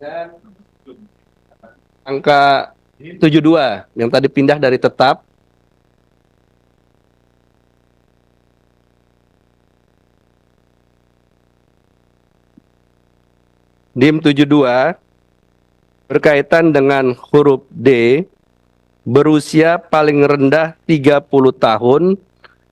Dan angka 72 yang tadi pindah dari tetap. DIM 72 berkaitan dengan huruf D, berusia paling rendah 30 tahun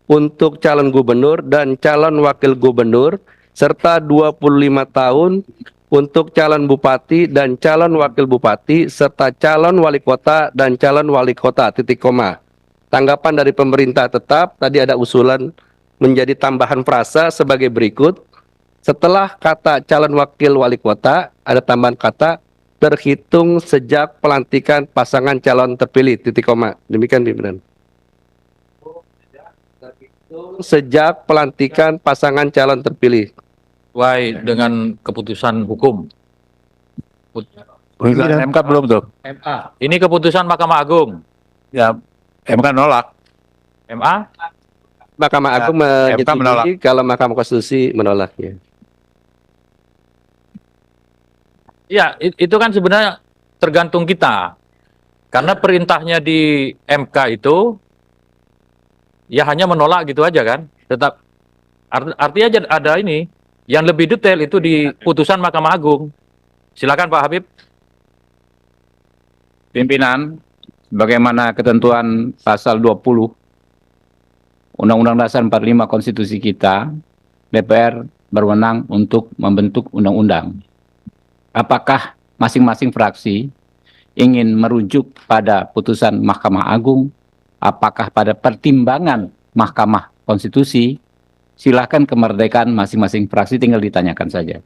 untuk calon gubernur dan calon wakil gubernur, serta 25 tahun untuk calon bupati dan calon wakil bupati, serta calon wali kota dan calon wali kota, titik koma. Tanggapan dari pemerintah tetap, tadi ada usulan menjadi tambahan frasa sebagai berikut. Setelah kata calon wakil wali kota, ada tambahan kata terhitung sejak pelantikan pasangan calon terpilih, titik koma. Demikian pimpinan. Sejak pelantikan pasangan calon terpilih. Sesuai dengan keputusan hukum. Putusan MK belum tuh. MA. Ini keputusan Mahkamah Agung. Ya, MK nolak. MA? Mahkamah Agung MK menolak. menyetujui, kalau Mahkamah Konstitusi menolaknya. Ya, itu kan sebenarnya tergantung kita. Karena perintahnya di MK itu ya hanya menolak gitu aja kan. Tetap artinya ada ini yang lebih detail itu di putusan Mahkamah Agung. Silakan Pak Habib. Pimpinan, bagaimana ketentuan pasal 20 Undang-Undang Dasar 45 Konstitusi kita, DPR berwenang untuk membentuk undang-undang. Apakah masing-masing fraksi ingin merujuk pada putusan Mahkamah Agung? Apakah pada pertimbangan Mahkamah Konstitusi? Silakan, kemerdekaan masing-masing fraksi, tinggal ditanyakan saja.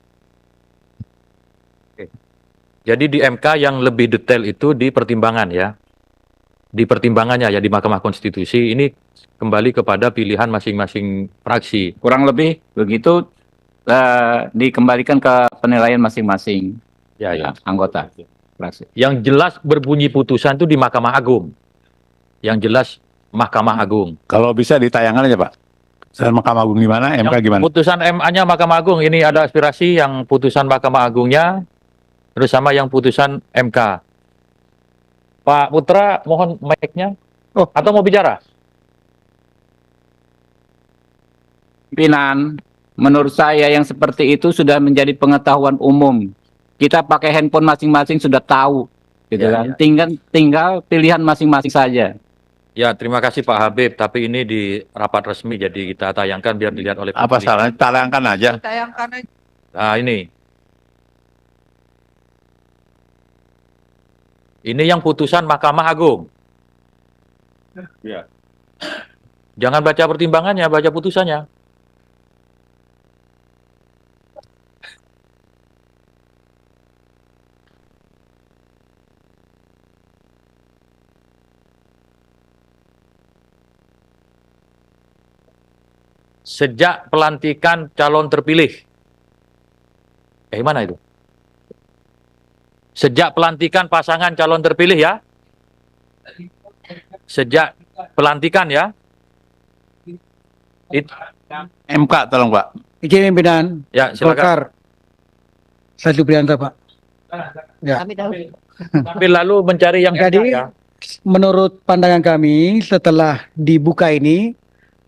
Jadi di MK yang lebih detail itu di pertimbangan ya. Di pertimbangannya ya di Mahkamah Konstitusi ini kembali kepada pilihan masing-masing fraksi. Kurang lebih begitu, dikembalikan ke penilaian masing-masing anggota fraksi. Yang jelas berbunyi putusan itu di Mahkamah Agung. Yang jelas Mahkamah Agung. Kalau bisa ditayangkan aja Pak. Putusan Mahkamah Agung gimana, MK Yang gimana? putusan MA-nya Mahkamah Agung, ini ada aspirasi yang putusan Mahkamah Agungnya, terus sama yang putusan MK. Pak Putra, mohon mic-nya. Oh. Atau mau bicara? Pimpinan, menurut saya yang seperti itu sudah menjadi pengetahuan umum. Kita pakai handphone masing-masing sudah tahu, gitu Ya, kan. ya. Tinggal pilihan masing-masing saja. Ya, terima kasih Pak Habib, tapi ini di rapat resmi, jadi kita tayangkan biar dilihat oleh Apa publik. salahnya? Tayangkan aja. Tayangkan aja. Nah, ini. Ini yang putusan Mahkamah Agung. Ya. Jangan baca pertimbangannya, baca putusannya. Sejak pelantikan calon terpilih. Mana itu? Sejak pelantikan pasangan calon terpilih ya. Sejak pelantikan ya. MK tolong Pak. Izin pimpinan. Ya, silakan. Golkar. Saya Supriyanto, Pak. Ya. Kami tahu. Tapi lalu mencari yang Jadi, ya. menurut pandangan kami setelah dibuka ini,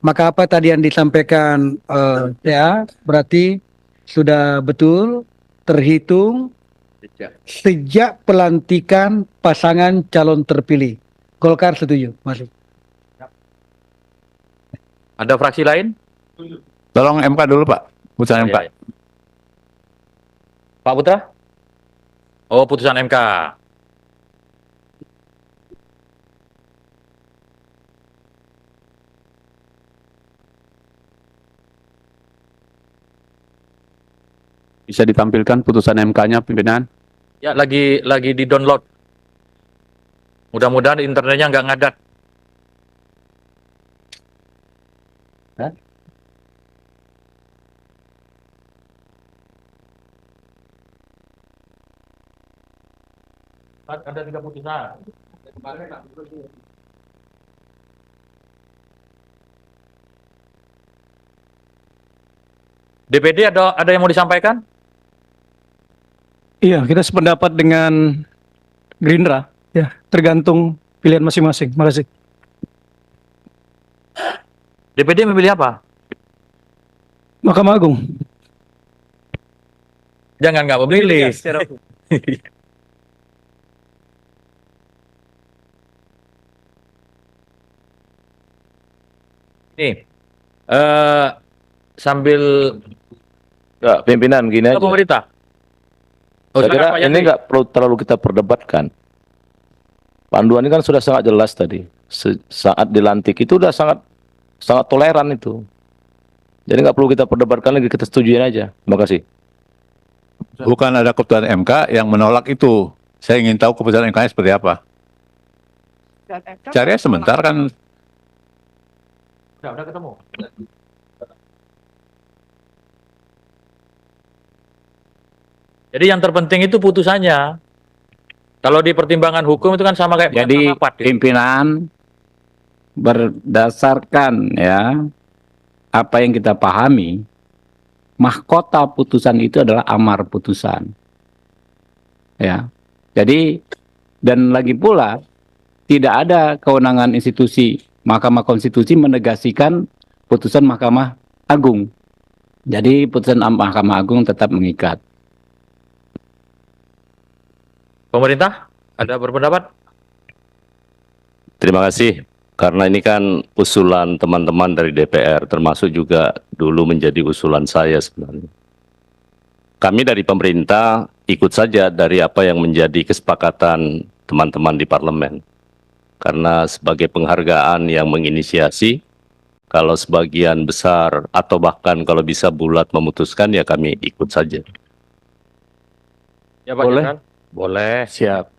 maka apa tadi yang disampaikan ya berarti sudah betul terhitung sejak pelantikan pasangan calon terpilih. Golkar setuju, masuk. Ada fraksi lain? Tolong MK dulu Pak. Putusan MK. Ya, ya. Pak Putra? Oh, putusan MK. Bisa ditampilkan putusan MK-nya pimpinan? Ya, lagi di-download. Mudah-mudahan internetnya nggak ngadat. Hah? Ada 3 putusan. DPD ada yang mau disampaikan? Iya, kita sependapat dengan Gerindra. Ya, tergantung pilihan masing-masing. Makasih. DPD memilih apa? Mahkamah Agung. Jangan nggak memilih. Nih, sambil Enggak, pimpinan gini ke aja. pemerintah. Oh, Saya kira silakan, Pak ini Yandri. nggak perlu terlalu kita perdebatkan. Panduan ini kan sudah sangat jelas tadi. Saat dilantik itu udah sangat toleran itu. Jadi nggak perlu kita perdebatkan lagi, kita setujuin aja. Terima kasih. Bukan ada keputusan MK yang menolak itu. Saya ingin tahu keputusan MK-nya seperti apa. Cari sebentar kan. Udah ketemu. Jadi yang terpenting itu putusannya. Kalau di pertimbangan hukum itu kan sama kayak Jadi mahkamah apat, gitu. pimpinan berdasarkan ya apa yang kita pahami, mahkota putusan itu adalah amar putusan. Ya. Jadi dan lagi pula tidak ada kewenangan institusi Mahkamah Konstitusi menegasikan putusan Mahkamah Agung. Jadi putusan Mahkamah Agung tetap mengikat. Pemerintah ada berpendapat? Terima kasih. Karena ini kan usulan teman-teman dari DPR, termasuk juga dulu menjadi usulan saya sebenarnya. Kami dari pemerintah ikut saja dari apa yang menjadi kesepakatan teman-teman di parlemen. Karena sebagai penghargaan yang menginisiasi, kalau sebagian besar atau bahkan kalau bisa bulat memutuskan, ya kami ikut saja. Ya Pak Boleh. Jenderal? Boleh. Siap.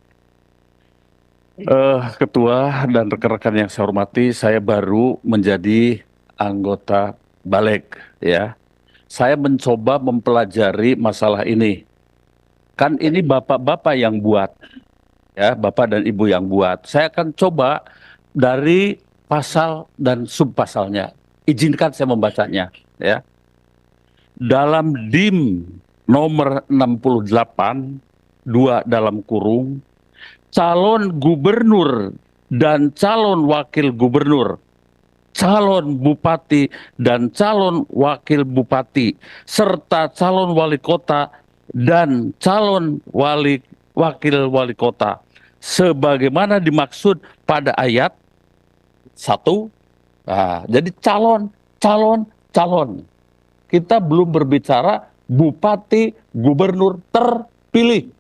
Ketua dan rekan-rekan yang saya hormati, saya baru menjadi anggota Balik, ya. Saya mencoba mempelajari masalah ini. Kan ini bapak-bapak yang buat, ya, bapak dan ibu yang buat. Saya akan coba dari pasal dan subpasalnya. Izinkan saya membacanya, ya. Dalam DIM nomor 68, 2 dalam kurung, calon gubernur dan calon wakil gubernur, calon bupati dan calon wakil bupati, serta calon wali kota dan calon wakil wali kota, sebagaimana dimaksud pada ayat 1. Nah, jadi calon. Kita belum berbicara bupati, gubernur terpilih.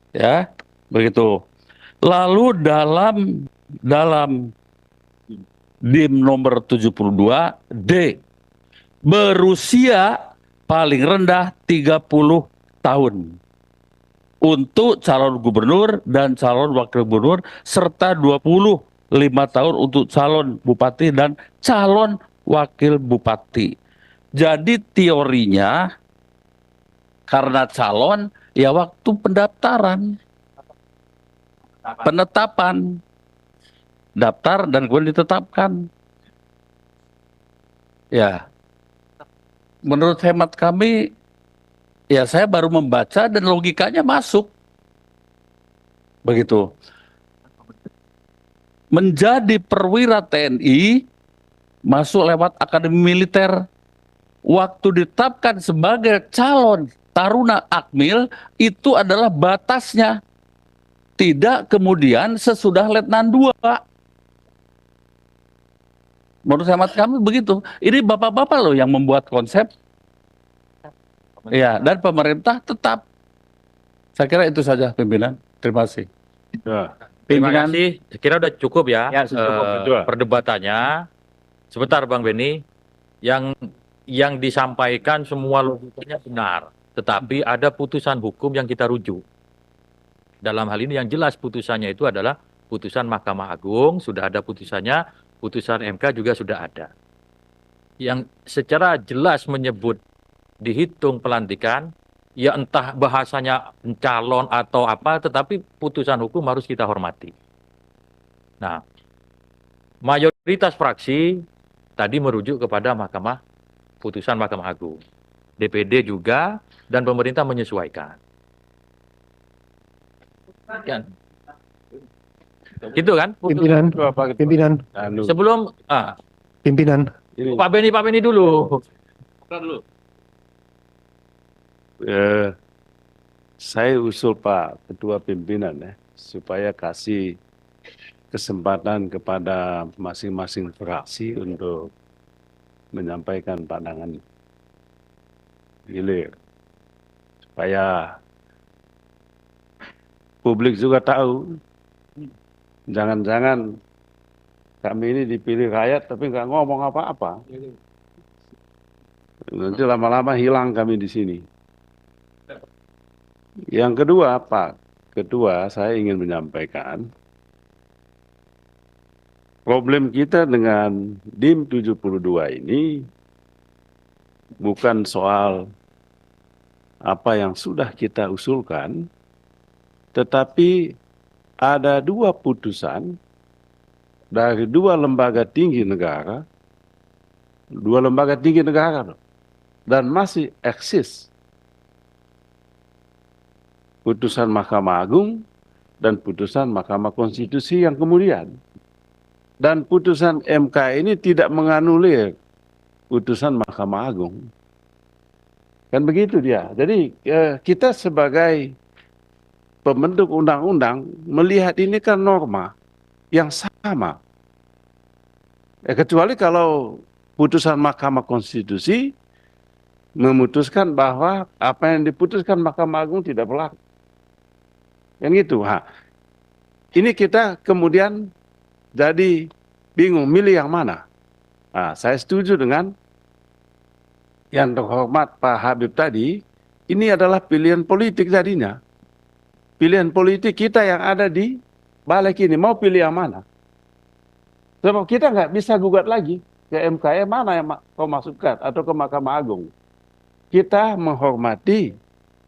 Ya, begitu. Lalu dalam DIM nomor 72 D, berusia paling rendah 30 tahun untuk calon gubernur dan calon wakil gubernur, serta 25 tahun untuk calon bupati dan calon wakil bupati. Jadi teorinya karena calon, ya waktu pendaftaran, penetapan, daftar dan kemudian ditetapkan. Ya, menurut hemat kami, ya saya baru membaca dan logikanya masuk. Begitu. Menjadi perwira TNI, masuk lewat akademi militer. Waktu ditetapkan sebagai calon Taruna Akmil, itu adalah batasnya. Tidak kemudian sesudah Letnan 2. Menurut hemat kami begitu. Ini bapak-bapak loh yang membuat konsep. Ya, dan pemerintah tetap. Saya kira itu saja pimpinan. Terima kasih. Terima Pimpinan. kasih. Saya kira udah cukup ya, Ya, sudah cukup, betul. perdebatannya. Sebentar Bang Beni, yang disampaikan semua logikanya benar, tetapi ada putusan hukum yang kita rujuk. Dalam hal ini yang jelas putusannya itu adalah putusan Mahkamah Agung, sudah ada putusannya, putusan MK juga sudah ada. Yang secara jelas menyebut dihitung pelantikan, ya entah bahasanya calon atau apa, tetapi putusan hukum harus kita hormati. Nah, mayoritas fraksi tadi merujuk kepada putusan Mahkamah Agung. DPD juga dan pemerintah menyesuaikan. Ya. Gitu kan? Pimpinan, pimpinan, Sebelum pimpinan. Pak Beni dulu. Saya usul Pak Ketua Pimpinan ya, supaya kasih kesempatan kepada masing-masing fraksi untuk menyampaikan pandangan gilir. Supaya publik juga tahu, jangan-jangan kami ini dipilih rakyat tapi nggak ngomong apa-apa. Nanti lama-lama hilang kami di sini. Yang kedua, Pak Ketua, saya ingin menyampaikan problem kita dengan DIM 72 ini bukan soal apa yang sudah kita usulkan, tetapi ada dua putusan dari dua lembaga tinggi negara dan masih eksis. Putusan Mahkamah Agung dan putusan Mahkamah Konstitusi yang kemudian. Dan putusan MK ini tidak menganulir putusan Mahkamah Agung. Kan begitu dia. Jadi kita sebagai pembentuk undang-undang melihat ini kan norma yang sama. Kecuali kalau putusan Mahkamah Konstitusi memutuskan bahwa apa yang diputuskan Mahkamah Agung tidak berlaku. Yang gitu. Ini kita kemudian jadi bingung milih yang mana. Saya setuju dengan yang terhormat Pak Habib tadi. Ini adalah pilihan politik tadinya. Pilihan politik kita yang ada di balik ini. Mau pilih yang mana? Sebab kita nggak bisa gugat lagi ke MK, mana yang kau masukkan atau ke Mahkamah Agung. Kita menghormati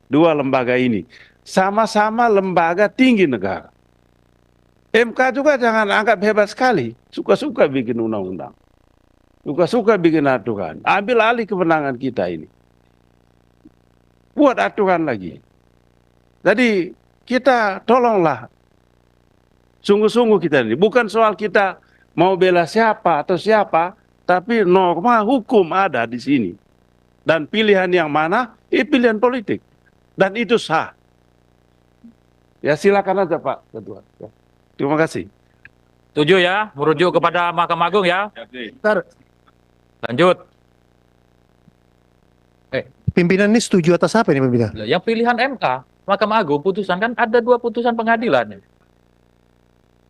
dua lembaga ini. Sama-sama lembaga tinggi negara. MK juga jangan anggap hebat sekali. Suka-suka bikin undang-undang. Suka-suka bikin aturan. Ambil alih kewenangan kita ini. Buat aturan lagi. Jadi kita tolonglah. Sungguh-sungguh kita ini. Bukan soal kita mau bela siapa atau siapa. Tapi norma hukum ada di sini. Dan pilihan yang mana? Pilihan politik. Dan itu sah. Ya silakan aja Pak Ketua. Ya. Terima kasih. Setuju ya, merujuk kepada Mahkamah Agung ya. Bentar, Lanjut. pimpinan ini setuju atas apa ini pimpinan? Yang pilihan MK, Mahkamah Agung putusan kan ada dua putusan pengadilan.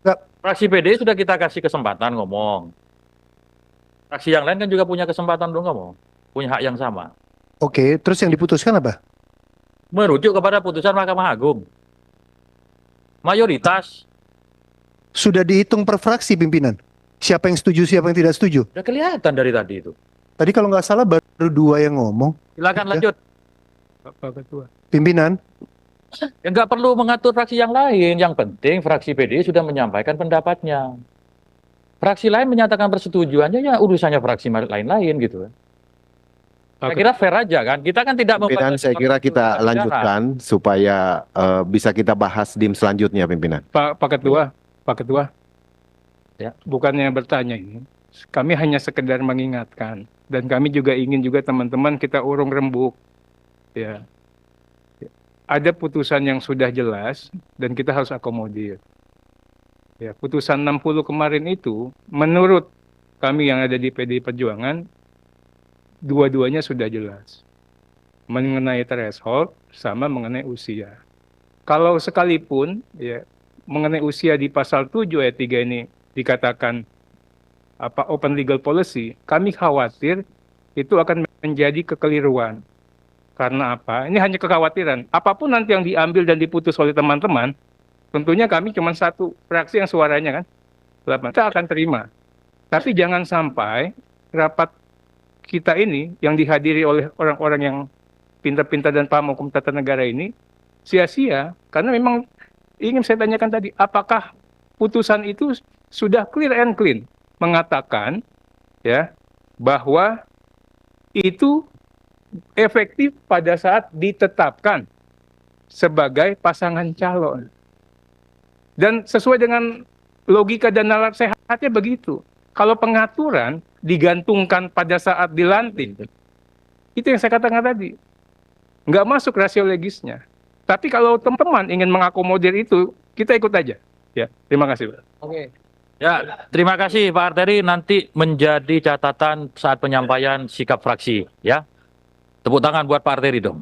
Enggak. Fraksi PD sudah kita kasih kesempatan ngomong. Fraksi yang lain kan juga punya kesempatan untuk ngomong. Punya hak yang sama. Oke, terus yang diputuskan apa? Merujuk kepada putusan Mahkamah Agung. Mayoritas. Sudah dihitung per fraksi pimpinan. Siapa yang setuju, siapa yang tidak setuju. Udah kelihatan dari tadi itu. Tadi kalau nggak salah baru dua yang ngomong. Silakan Ya. lanjut. Pak Ketua. Pimpinan, Ya nggak perlu mengatur fraksi yang lain. Yang penting fraksi PD sudah menyampaikan pendapatnya. Fraksi lain menyatakan persetujuannya, ya urusannya fraksi lain-lain gitu. Saya kira fair aja kan. Kita kan tidak Pimpinan, saya kira kita lanjutkan supaya bisa kita bahas DIM selanjutnya, pimpinan. Pak Ketua, Ya. bukannya bertanya ini, kami hanya sekedar mengingatkan, dan kami juga ingin juga teman-teman kita urung rembuk, ya. Ada putusan yang sudah jelas dan kita harus akomodir. Ya, putusan 60 kemarin itu, menurut kami yang ada di PDI Perjuangan, dua-duanya sudah jelas mengenai threshold sama mengenai usia. Kalau sekalipun ya mengenai usia di pasal 7 ayat 3 ini dikatakan open legal policy, kami khawatir itu akan menjadi kekeliruan. Karena apa? Ini hanya kekhawatiran. Apapun nanti yang diambil dan diputus oleh teman-teman, tentunya kami cuma satu fraksi yang suaranya kan 8. Kita akan terima. Tapi jangan sampai rapat kita ini yang dihadiri oleh orang-orang yang pintar-pintar dan paham hukum tata negara ini sia-sia, karena memang ingin saya tanyakan tadi, apakah putusan itu sudah clear and clean mengatakan ya bahwa itu efektif pada saat ditetapkan sebagai pasangan calon. Dan sesuai dengan logika dan nalar sehatnya begitu. Kalau pengaturan digantungkan pada saat dilantik, itu yang saya katakan tadi, nggak masuk rasio legisnya. Tapi kalau teman-teman ingin mengakomodir itu, kita ikut aja. Ya, terima kasih, Pak. Ya, terima kasih Pak Arteri. Nanti menjadi catatan saat penyampaian sikap fraksi, ya. Tepuk tangan buat Pak Arteri dong.